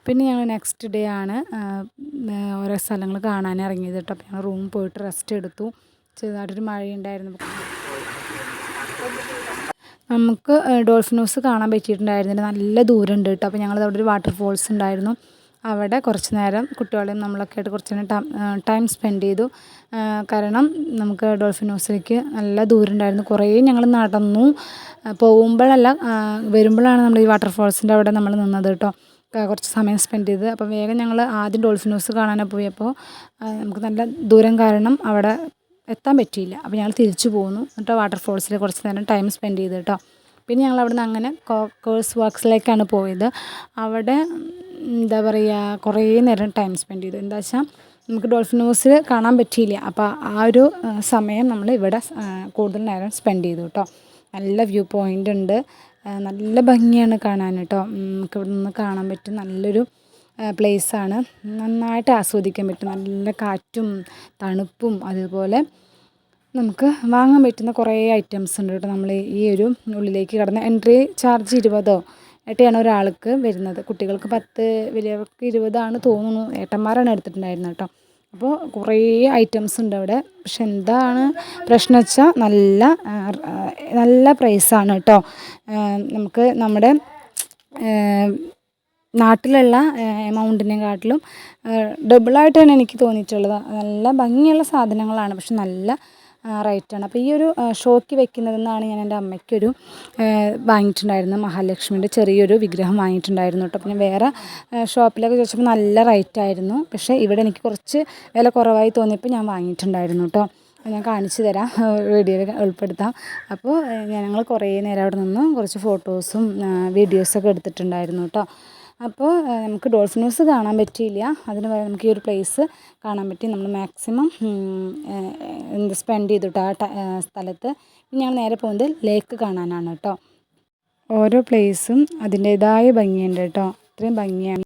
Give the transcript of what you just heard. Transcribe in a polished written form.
പിന്നെ ഞങ്ങൾ next day ആണ് ഓരോ സ്ഥലങ്ങൾ കാണാൻ ഇറങ്ങിയത് കേട്ടോ. അപ്പോൾ ഞങ്ങൾ റൂമിൽ പോയിട്ട് റെസ്റ്റ് എടുത്തു. ചെറുതായിട്ടൊരു മഴയുണ്ടായിരുന്നു. നമുക്ക് ഡോൾഫിൻ ഹൗസ് കാണാൻ പറ്റിയിട്ടുണ്ടായിരുന്നില്ല, നല്ല ദൂരമുണ്ട് കേട്ടോ. അപ്പോൾ ഞങ്ങളത് അവിടെ ഒരു വാട്ടർഫോൾസ് ഉണ്ടായിരുന്നു, അവിടെ കുറച്ച് നേരം കുട്ടികളെയും നമ്മളൊക്കെ ആയിട്ട് കുറച്ച് നേരം ടൈം സ്പെൻഡ് ചെയ്തു. കാരണം നമുക്ക് ഡോൾഫിൻ ഹൗസിലേക്ക് നല്ല ദൂരം ഉണ്ടായിരുന്നു. കുറേ ഞങ്ങൾ നടന്നു, പോകുമ്പോഴല്ല വരുമ്പോഴാണ് നമ്മൾ ഈ വാട്ടർഫോൾസിൻ്റെ അവിടെ നമ്മൾ നിന്നത് കേട്ടോ. കുറച്ച് സമയം സ്പെൻഡ് ചെയ്ത് അപ്പോൾ വേഗം ഞങ്ങൾ ആദ്യം ഡോൾഫിൻ ഹൗസ് കാണാനാണ് പോയപ്പോൾ നമുക്ക് നല്ല ദൂരം കാരണം അവിടെ എത്താൻ പറ്റിയില്ല. അപ്പോൾ ഞങ്ങൾ തിരിച്ചു പോന്നു. എന്നിട്ട് വാട്ടർഫോൾസിൽ കുറച്ച് നേരം ടൈം സ്പെൻഡ് ചെയ്ത് കേട്ടോ. പിന്നെ ഞങ്ങൾ അവിടെ നിന്ന് അങ്ങനെ കോക്കേഴ്സ് വർക്സിലേക്കാണ് പോയത്. അവിടെ എന്താ പറയുക, കുറേ നേരം ടൈം സ്പെൻഡ് ചെയ്തു. എന്താ വെച്ചാൽ നമുക്ക് ഡോൾഫിൻ ഹൗസ് കാണാൻ പറ്റിയില്ല. അപ്പോൾ ആ ഒരു സമയം നമ്മൾ ഇവിടെ കൂടുതൽ നേരം സ്പെൻഡ് ചെയ്തു കേട്ടോ. നല്ല വ്യൂ പോയിൻ്റ് ഉണ്ട്, നല്ല ഭംഗിയാണ് കാണാൻ കേട്ടോ. നമുക്ക് ഇവിടെ നിന്ന് കാണാൻ പറ്റും, നല്ലൊരു പ്ലേസാണ്, നന്നായിട്ട് ആസ്വദിക്കാൻ പറ്റും. നല്ല കാറ്റും തണുപ്പും അതുപോലെ നമുക്ക് വാങ്ങാൻ പറ്റുന്ന കുറേ ഐറ്റംസ് ഉണ്ട് കേട്ടോ. നമ്മൾ ഈ ഒരു ഉള്ളിലേക്ക് കടന്ന് എൻട്രി ചാർജ് 20 ആയിട്ടാണ് ഒരാൾക്ക് വരുന്നത്. കുട്ടികൾക്ക് 10, വലിയവർക്ക് 20 തോന്നുന്നു. ഏട്ടന്മാരാണ് എടുത്തിട്ടുണ്ടായിരുന്നത് കേട്ടോ. അപ്പോൾ കുറേ ഐറ്റംസ് ഉണ്ട് അവിടെ. പക്ഷെ എന്താണ് പ്രശ്നം വെച്ചാൽ നല്ല പ്രൈസാണ് കേട്ടോ. നമുക്ക് നമ്മുടെ നാട്ടിലുള്ള എമൗണ്ടിനെക്കാട്ടിലും ഡബിളായിട്ടാണ് എനിക്ക് തോന്നിയിട്ടുള്ളത്. നല്ല ഭംഗിയുള്ള സാധനങ്ങളാണ്, പക്ഷെ നല്ല റേറ്റാണ്. അപ്പോൾ ഈ ഒരു ഷോയ്ക്ക് വെക്കുന്നതെന്നാണ് ഞാൻ എൻ്റെ അമ്മയ്ക്കൊരു വാങ്ങിയിട്ടുണ്ടായിരുന്നത്. മഹാലക്ഷ്മിൻ്റെ ചെറിയൊരു വിഗ്രഹം വാങ്ങിയിട്ടുണ്ടായിരുന്നു കേട്ടോ. പിന്നെ വേറെ ഷോപ്പിലൊക്കെ ചോദിച്ചപ്പോൾ നല്ല റേറ്റായിരുന്നു. പക്ഷേ ഇവിടെ എനിക്ക് കുറച്ച് വില കുറവായി തോന്നിയപ്പോൾ ഞാൻ വാങ്ങിയിട്ടുണ്ടായിരുന്നു കേട്ടോ. ഞാൻ കാണിച്ചു തരാം, വീഡിയോയിൽ ഉൾപ്പെടുത്താം. അപ്പോൾ ഞങ്ങൾ കുറേ നേരം അവിടെ നിന്ന് കുറച്ച് ഫോട്ടോസും വീഡിയോസൊക്കെ എടുത്തിട്ടുണ്ടായിരുന്നു കേട്ടോ. അപ്പോൾ നമുക്ക് ഡോൾഫിൻ ഹൗസ് കാണാൻ പറ്റിയില്ല, അതിന് പകരം നമുക്ക് ഈ ഒരു പ്ലേസ് കാണാൻ പറ്റി. നമ്മൾ മാക്സിമം സ്പെൻഡ് ചെയ്തിട്ട് ആ സ്ഥലത്ത്. ഞങ്ങൾ നേരെ പോകുന്നത് ലേക്ക് കാണാനാണ് കേട്ടോ. ഓരോ പ്ലേസും അതിൻ്റേതായ ഭംഗിയുണ്ട് കേട്ടോ, അത്രയും ഭംഗിയാണ്.